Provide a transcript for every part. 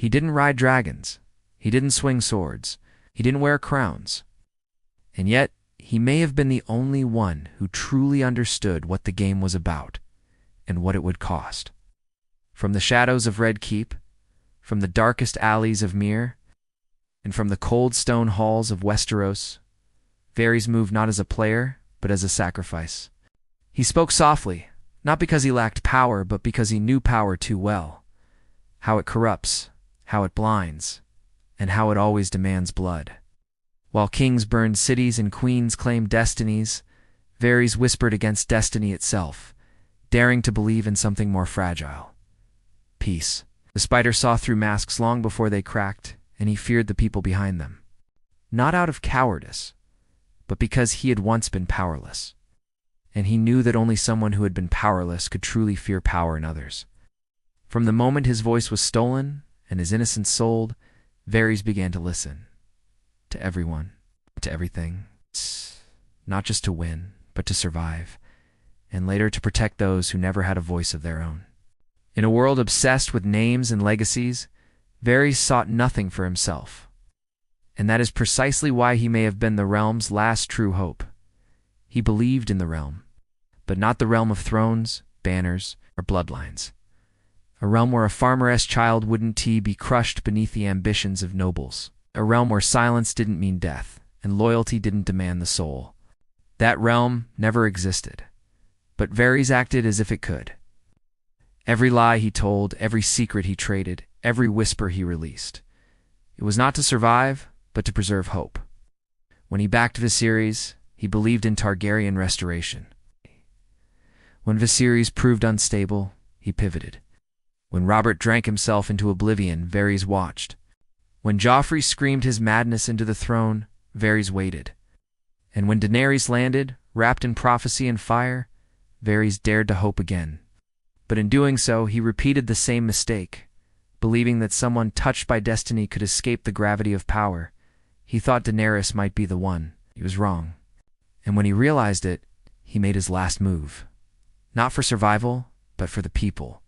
He didn't ride dragons. He didn't swing swords. He didn't wear crowns. And yet, he may have been the only one who truly understood what the game was about and what it would cost. From the shadows of Red Keep, from the darkest alleys of Myr, and from the cold stone halls of Westeros, Varys moved not as a player, but as a sacrifice. He spoke softly, not because he lacked power, but because he knew power too well. How it corrupts, how it blinds, and how it always demands blood. While kings burned cities and queens claimed destinies, Varys whispered against destiny itself, daring to believe in something more fragile. Peace. The spider saw through masks long before they cracked, and he feared the people behind them. Not out of cowardice, but because he had once been powerless. And he knew that only someone who had been powerless could truly fear power in others. From the moment his voice was stolen and his innocence sold, Varys began to listen. To everyone, to everything. Not just to win, but to survive, and later to protect those who never had a voice of their own. In a world obsessed with names and legacies, Varys sought nothing for himself. And that is precisely why he may have been the realm's last true hope. He believed in the realm, but not the realm of thrones, banners, or bloodlines. A realm where a farmer's child wouldn't be crushed beneath the ambitions of nobles. A realm where silence didn't mean death, and loyalty didn't demand the soul. That realm never existed, but Varys acted as if it could. Every lie he told, every secret he traded, every whisper he released. It was not to survive, but to preserve hope. When he backed Viserys, he believed in Targaryen restoration. When Viserys proved unstable, he pivoted. When Robert drank himself into oblivion, Varys watched. When Joffrey screamed his madness into the throne, Varys waited. And when Daenerys landed, wrapped in prophecy and fire, Varys dared to hope again. But in doing so, he repeated the same mistake. Believing that someone touched by destiny could escape the gravity of power, he thought Daenerys might be the one. He was wrong. And when he realized it, he made his last move. Not for survival, but for the people.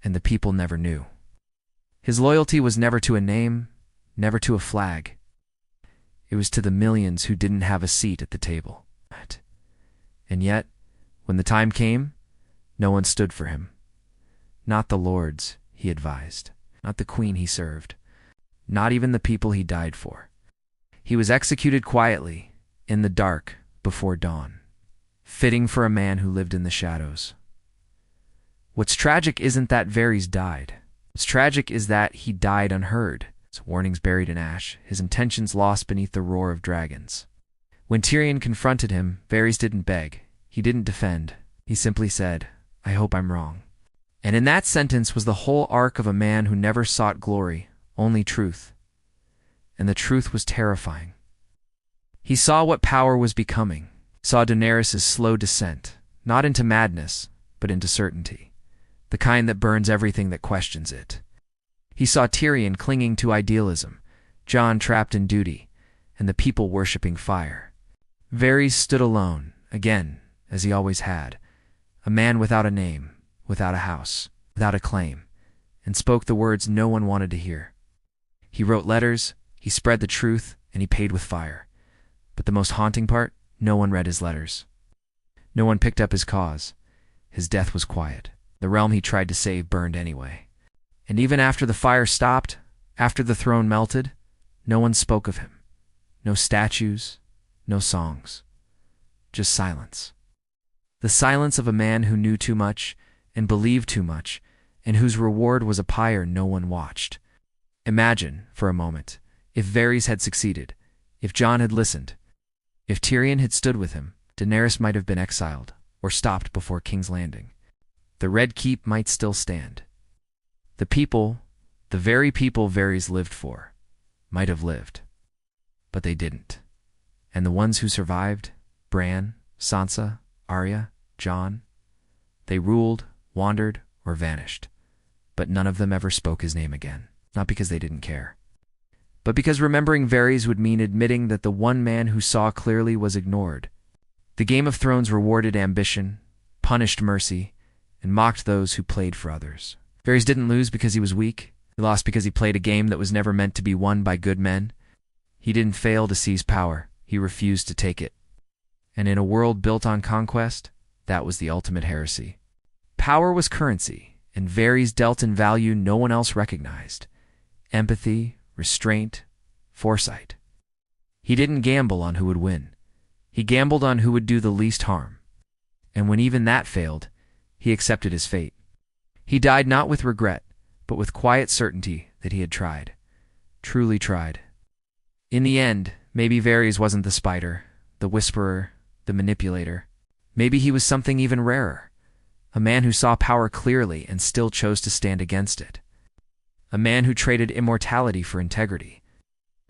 And the people never knew. His loyalty was never to a name, never to a flag. It was to the millions who didn't have a seat at the table. And yet, when the time came, no one stood for him. Not the lords he advised, not the queen he served, not even the people he died for. He was executed quietly, in the dark, before dawn, fitting for a man who lived in the shadows. What's tragic isn't that Varys died. What's tragic is that he died unheard. His warnings buried in ash, his intentions lost beneath the roar of dragons. When Tyrion confronted him, Varys didn't beg. He didn't defend. He simply said, "I hope I'm wrong." And in that sentence was the whole arc of a man who never sought glory, only truth. And the truth was terrifying. He saw what power was becoming, saw Daenerys' slow descent, not into madness, but into certainty, the kind that burns everything that questions it. He saw Tyrion clinging to idealism, Jon trapped in duty, and the people worshipping fire. Varys stood alone, again, as he always had, a man without a name, without a house, without a claim, and spoke the words no one wanted to hear. He wrote letters, he spread the truth, and he paid with fire. But the most haunting part, no one read his letters. No one picked up his cause. His death was quiet. The realm he tried to save burned anyway. And even after the fire stopped, after the throne melted, no one spoke of him. No statues, no songs. Just silence. The silence of a man who knew too much and believed too much, and whose reward was a pyre no one watched. Imagine, for a moment, if Varys had succeeded, if Jon had listened, if Tyrion had stood with him, Daenerys might have been exiled, or stopped before King's Landing. The Red Keep might still stand. The people, the very people Varys lived for, might have lived. But they didn't. And the ones who survived, Bran, Sansa, Arya, Jon, they ruled, wandered, or vanished. But none of them ever spoke his name again, not because they didn't care, but because remembering Varys would mean admitting that the one man who saw clearly was ignored. The Game of Thrones rewarded ambition, punished mercy, and mocked those who played for others. Varys didn't lose because he was weak. He lost because he played a game that was never meant to be won by good men. He didn't fail to seize power, he refused to take it. And in a world built on conquest, that was the ultimate heresy. Power was currency, and Varys dealt in value no one else recognized: empathy, restraint, foresight. He didn't gamble on who would win. He gambled on who would do the least harm. And when even that failed, he accepted his fate. He died not with regret, but with quiet certainty that he had tried. Truly tried. In the end, maybe Varys wasn't the spider, the whisperer, the manipulator. Maybe he was something even rarer. A man who saw power clearly and still chose to stand against it. A man who traded immortality for integrity.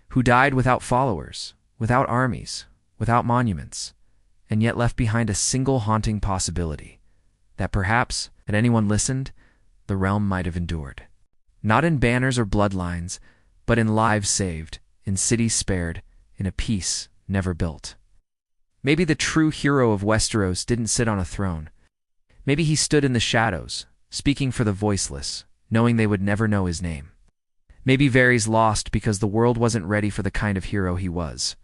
Who died without followers, without armies, without monuments, and yet left behind a single haunting possibility: that perhaps, had anyone listened, the realm might have endured. Not in banners or bloodlines, but in lives saved, in cities spared, in a peace never built. Maybe the true hero of Westeros didn't sit on a throne. Maybe he stood in the shadows, speaking for the voiceless, knowing they would never know his name. Maybe Varys lost because the world wasn't ready for the kind of hero he was.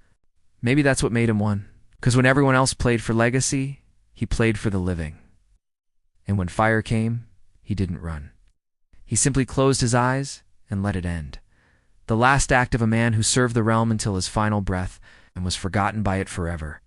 Maybe that's what made him one. Because when everyone else played for legacy, he played for the living. And when fire came, he didn't run. He simply closed his eyes and let it end. The last act of a man who served the realm until his final breath and was forgotten by it forever.